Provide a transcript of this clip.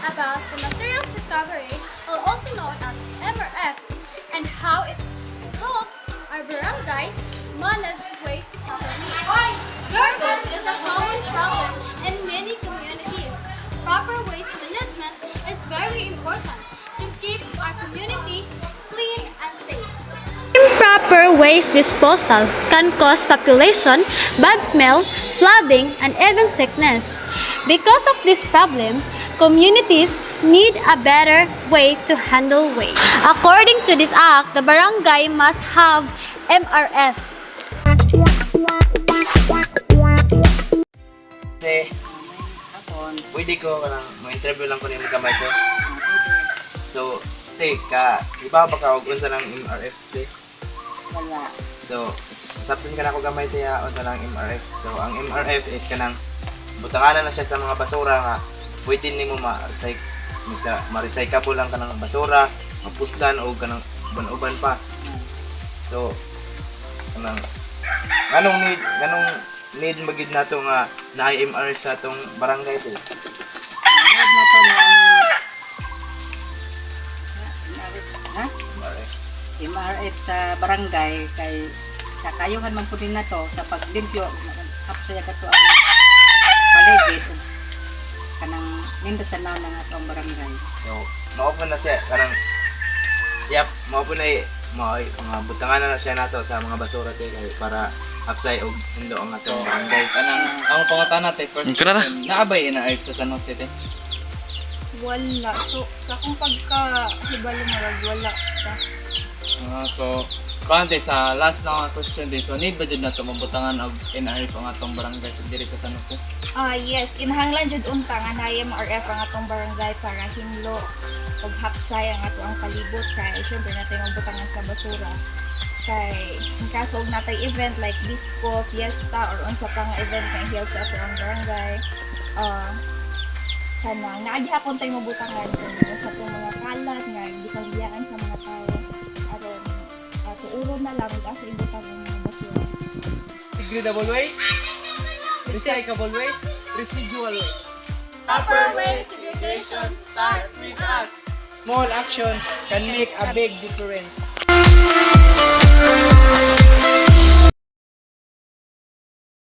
about the materials recovery, or also known as MRF, and how it helps our barangay manage waste properly. Garbage is a common problem in many communities. Proper waste management is very important to keep our community clean and safe. Improper waste disposal can cause population, bad smell, flooding, and even sickness. Because of this problem, communities need a better way to handle waste. According to this act, the barangay must have MRF. Te, pwede ko mo-interview lang ko nimo gamay te. So, te, iba ba ka og unsa ng MRF te? Wala. So, sapin ka na ko gamay te unsa ng MRF. So, ang MRF is kanang butanganan na siya sa mga basura nga pwede nimo ma-recyclable lang kanang basura, mapuslan o kanang uban-uban pa. So, kanang anong need magid nato nga naay MRF sa atong barangay te? Ano na to ng MRF. MRF sa barangay kay sa kayuhan man pud na to sa paglimpyo hapsaya ka to ang paligid kanang nindot tanaw na nga to ang barangay. So, mao-open na siya kanang mao-open na mga butangan na siya nato sa mga basura te kay para hapsay og hindo ang atong barangay. Kanang ang pangutana tay first question, naabay na ay sa San Jose te. Wala. So, sa akong pagka-hibalo marag, wala pa. So bante sa last na nga question din, so need ba jud nato mabutangan og NRF ang atong barangay diri sa San Jose? Yes. Kinahanglan jud unta nga na MRF ang atong barangay para hinlo og hapsay ang ato ang palibot kay syempre natay magbutangan sa basura. Kay in kaso og natay event like disco, fiesta or unsa pa nga event nga ihiyag sa ato ang barangay, kanang naagi hapon tayo mabutangan sa atong mga kalat nga gipagiyaan sa mga tao aron tuuro na lang asa ibutan ang mga basura. Degradable waste, recyclable waste, residual waste. Proper waste segregation start with us. Small action can make a big difference.